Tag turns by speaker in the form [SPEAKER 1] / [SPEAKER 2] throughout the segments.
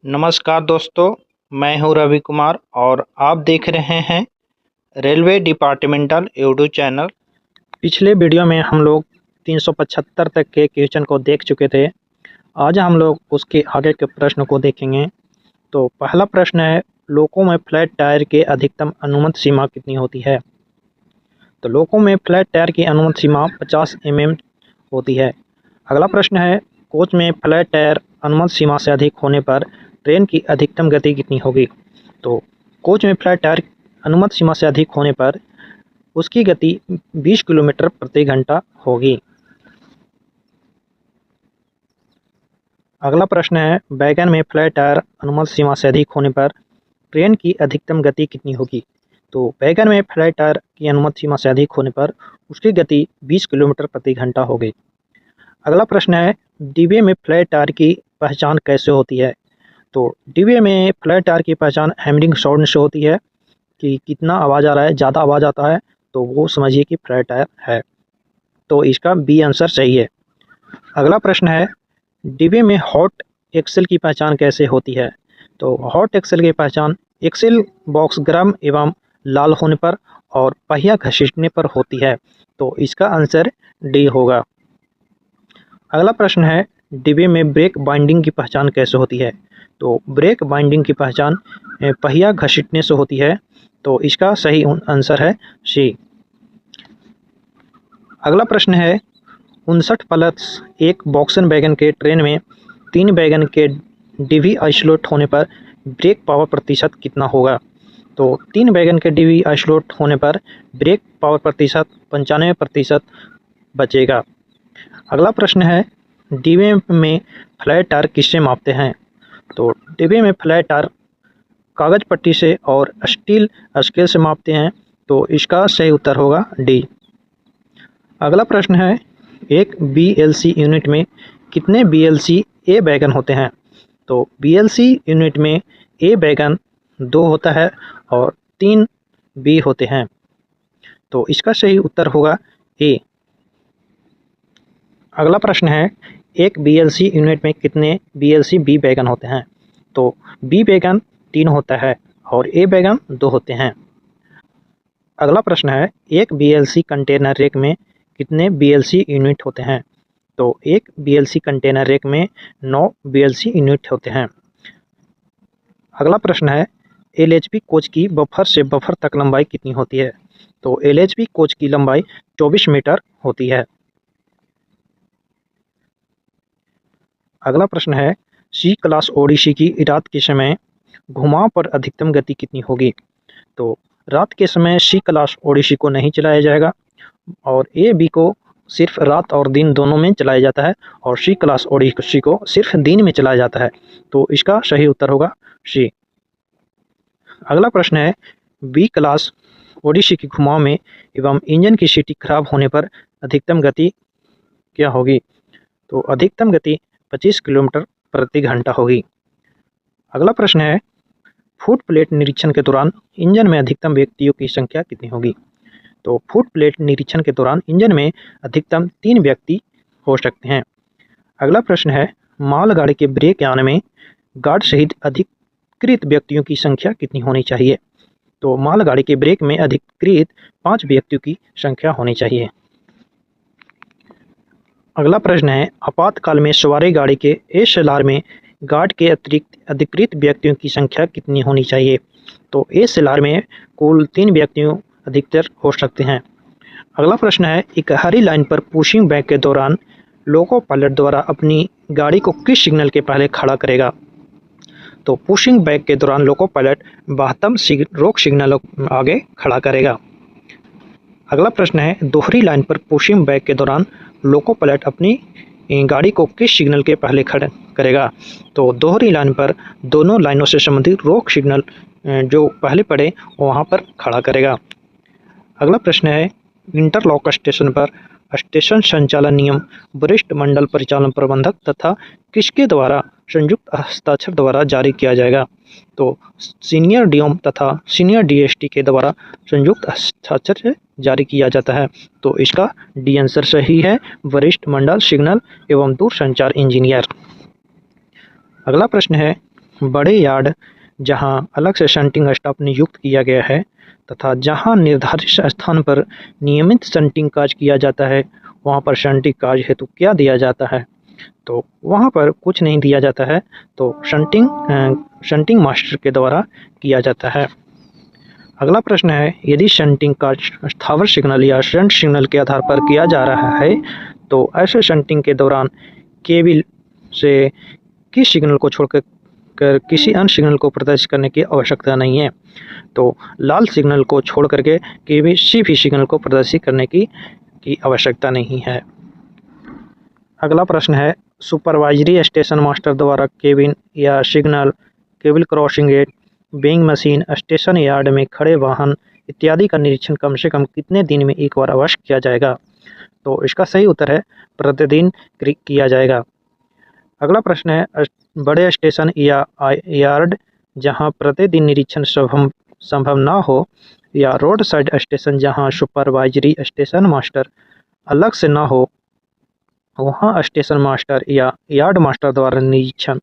[SPEAKER 1] नमस्कार दोस्तों, मैं हूं रवि कुमार और आप देख रहे हैं रेलवे डिपार्टमेंटल यूट्यूब चैनल। पिछले वीडियो में हम लोग 375 तक के क्वेश्चन को देख चुके थे। आज हम लोग उसके आगे के प्रश्न को देखेंगे। तो पहला प्रश्न है, लोको में फ्लैट टायर के अधिकतम अनुमत सीमा कितनी होती है? तो लोको में फ्लैट टायर की अनुमत सीमा 50 mm होती है। अगला प्रश्न है, कोच में फ्लैट टायर अनुमत सीमा से अधिक होने पर ट्रेन की अधिकतम गति कितनी होगी? तो कोच में फ्लैट टायर अनुमत सीमा से अधिक होने पर उसकी गति 20 किलोमीटर प्रति घंटा होगी। अगला प्रश्न है, वैगन में फ्लैट टायर अनुमत सीमा से अधिक होने पर ट्रेन की अधिकतम गति कितनी होगी? तो वैगन में फ्लैट टायर की अनुमत सीमा से अधिक होने पर उसकी गति 20 किलोमीटर प्रति घंटा होगी। अगला प्रश्न है, डिब्बे में फ्लैट टायर की पहचान कैसे होती है? तो डिब्बे में फ्लैट टायर की पहचान हैमरिंग साउंड से होती है कि कितना आवाज़ आ रहा है। ज़्यादा आवाज़ आता है तो वो समझिए कि फ्लैट टायर है। तो इसका बी आंसर सही है। अगला प्रश्न है, डिब्बे में हॉट एक्सेल की पहचान कैसे होती है? तो हॉट एक्सेल की पहचान एक्सेल बॉक्स गर्म एवं लाल होने पर और पहिया घसीटने पर होती है। तो इसका आंसर डी होगा। अगला प्रश्न है, डिब्बे में ब्रेक बाइंडिंग की पहचान कैसे होती है? तो ब्रेक बाइंडिंग की पहचान पहिया घसीटने से होती है। तो इसका सही आंसर है सी। अगला प्रश्न है, 59+1 बॉक्सन वैगन के ट्रेन में 3 वैगन के डीवी आइसोलेट होने पर ब्रेक पावर प्रतिशत कितना होगा? तो 3 वैगन के डीवी आइसोलेट होने पर ब्रेक पावर प्रतिशत 95% बचेगा। अगला प्रश्न है, डिब्बे में फ्लैट टायर किससे मापते हैं? तो डिब्बे में फ्लैट टायर कागज पट्टी से और स्टील स्केल से मापते हैं। तो इसका सही उत्तर होगा डी। अगला प्रश्न है, एक बीएलसी यूनिट में कितने बीएलसी ए वैगन होते हैं? तो बीएलसी यूनिट में ए वैगन 2 होता है और 3 बी होते हैं। तो इसका सही उत्तर होगा ए। अगला प्रश्न है, एक बीएलसी यूनिट में कितने बीएलसी बी वैगन होते हैं? तो बी वैगन 3 होता है और ए वैगन 2 होते हैं। अगला प्रश्न है, एक बीएलसी कंटेनर रेक में कितने बीएलसी यूनिट होते हैं? तो एक बीएलसी कंटेनर रेक में 9 बीएलसी यूनिट होते हैं। अगला प्रश्न है, एलएचबी कोच की बफर से बफर तक लंबाई कितनी होती है? तो एलएचबी कोच की लंबाई 24 मीटर होती है। अगला प्रश्न है, सी क्लास ओडिसी की रात के समय घुमाव पर अधिकतम गति कितनी होगी? तो रात के समय सी क्लास ओडिसी को नहीं चलाया जाएगा और ए बी को सिर्फ रात और दिन दोनों में चलाया जाता है और सी क्लास ओडिसी को सिर्फ दिन में चलाया जाता है। तो इसका सही उत्तर होगा सी। अगला प्रश्न है, बी क्लास ओडिसी की घुमाव में एवं इंजन की सीटी खराब होने पर अधिकतम गति क्या होगी? तो अधिकतम गति 25 किलोमीटर प्रति घंटा होगी। अगला प्रश्न है, फुट प्लेट निरीक्षण के दौरान इंजन में अधिकतम व्यक्तियों की संख्या कितनी होगी? तो फुट प्लेट निरीक्षण के दौरान इंजन में अधिकतम 3 व्यक्ति हो सकते हैं। अगला प्रश्न है, मालगाड़ी के ब्रेक यान में गार्ड सहित अधिकृत व्यक्तियों की संख्या कितनी होनी चाहिए? तो मालगाड़ी के ब्रेक में अधिकृत 5 व्यक्तियों की संख्या होनी चाहिए। अगला प्रश्न है, आपातकाल में सवारी गाड़ी के एसएलआर में गार्ड के अतिरिक्त अधिकृत व्यक्तियों की संख्या कितनी होनी चाहिए? तो एसएलआर में कुल 3 व्यक्तियों अधिकतर हो सकते हैं। अगला प्रश्न है, एक हरी लाइन पर पुशिंग बैक के दौरान लोको पायलट द्वारा अपनी गाड़ी को किस सिग्नल के पहले खड़ा करेगा? तो पुशिंग बैक के दौरान लोको पायलट 72 रोक सिग्नल आगे खड़ा करेगा। अगला प्रश्न है, दोहरी लाइन पर पुशिंग बैक के दौरान लोको पायलट अपनी गाड़ी को किस सिग्नल के पहले खड़ा करेगा? तो दोहरी लाइन पर दोनों लाइनों से संबंधित रोक सिग्नल जो पहले पड़े वहां पर खड़ा करेगा। अगला प्रश्न है, इंटरलॉक स्टेशन पर स्टेशन संचालन नियम वरिष्ठ मंडल परिचालन प्रबंधक तथा किसके द्वारा संयुक्त हस्ताक्षर द्वारा जारी किया जाएगा? तो सीनियर डीएम तथा सीनियर डीएसटी के द्वारा संयुक्त हस्ताक्षर से जारी किया जाता है। तो इसका डी आंसर सही है, वरिष्ठ मंडल सिग्नल एवं दूरसंचार इंजीनियर। अगला प्रश्न है, बड़े यार्ड जहां अलग से शंटिंग स्टाफ नियुक्त किया गया है तथा जहां निर्धारित स्थान पर नियमित शंटिंग कार्य किया जाता है, वहां पर शंटिंग कार्य हेतु क्या दिया जाता है? तो वहां पर कुछ नहीं दिया जाता है, तो शंटिंग मास्टर के द्वारा किया जाता है। अगला प्रश्न है, यदि शंटिंग कार्य स्थावर सिग्नल या शंट सिग्नल के आधार पर किया जा रहा है, तो ऐसे शंटिंग के दौरान केबल से किस सिग्नल को छोड़कर किसी अन्य सिग्नल को प्रदर्शित करने की आवश्यकता नहीं है। तो लाल सिग्नल को छोड़ करके किसी भी सिग्नल को प्रदर्शित करने की आवश्यकता नहीं है। अगला प्रश्न है, सुपरवाइजरी स्टेशन मास्टर द्वारा केबिन या signal, cable crossing gate, weighing machine, station yard में खड़े वाहन इत्यादि का निरीक्षण कम से कम कितने दिन में एक बार अवश्य किया जाएगा? तो इसका सही उत्तर है प्रतिदिन किया जाएगा। अगला प्रश्न है, बड़े स्टेशन या यार्ड जहां प्रतिदिन निरीक्षण संभव ना हो, या रोड साइड स्टेशन जहां सुपरवाइजरी स्टेशन मास्टर अलग से ना हो, वहां स्टेशन मास्टर या यार्ड मास्टर द्वारा निरीक्षण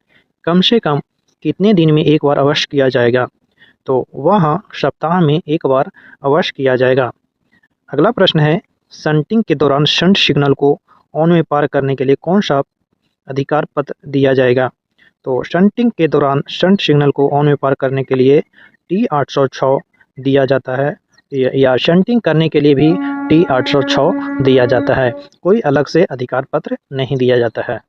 [SPEAKER 1] कम से कम कितने दिन में एक बार अवश्य किया जाएगा? तो वहाँ सप्ताह में एक बार अवश्य किया जाएगा। अगला प्रश्न है, शंटिंग के दौरान शंट सिग्नल को ऑन में पार करने के लिए कौन सा अधिकार पत्र दिया जाएगा? तो शंटिंग के दौरान शंट सिग्नल को ऑन में पार करने के लिए T806 दिया जाता है, या शंटिंग करने के लिए भी T806 दिया जाता है। कोई अलग से अधिकार पत्र नहीं दिया जाता है।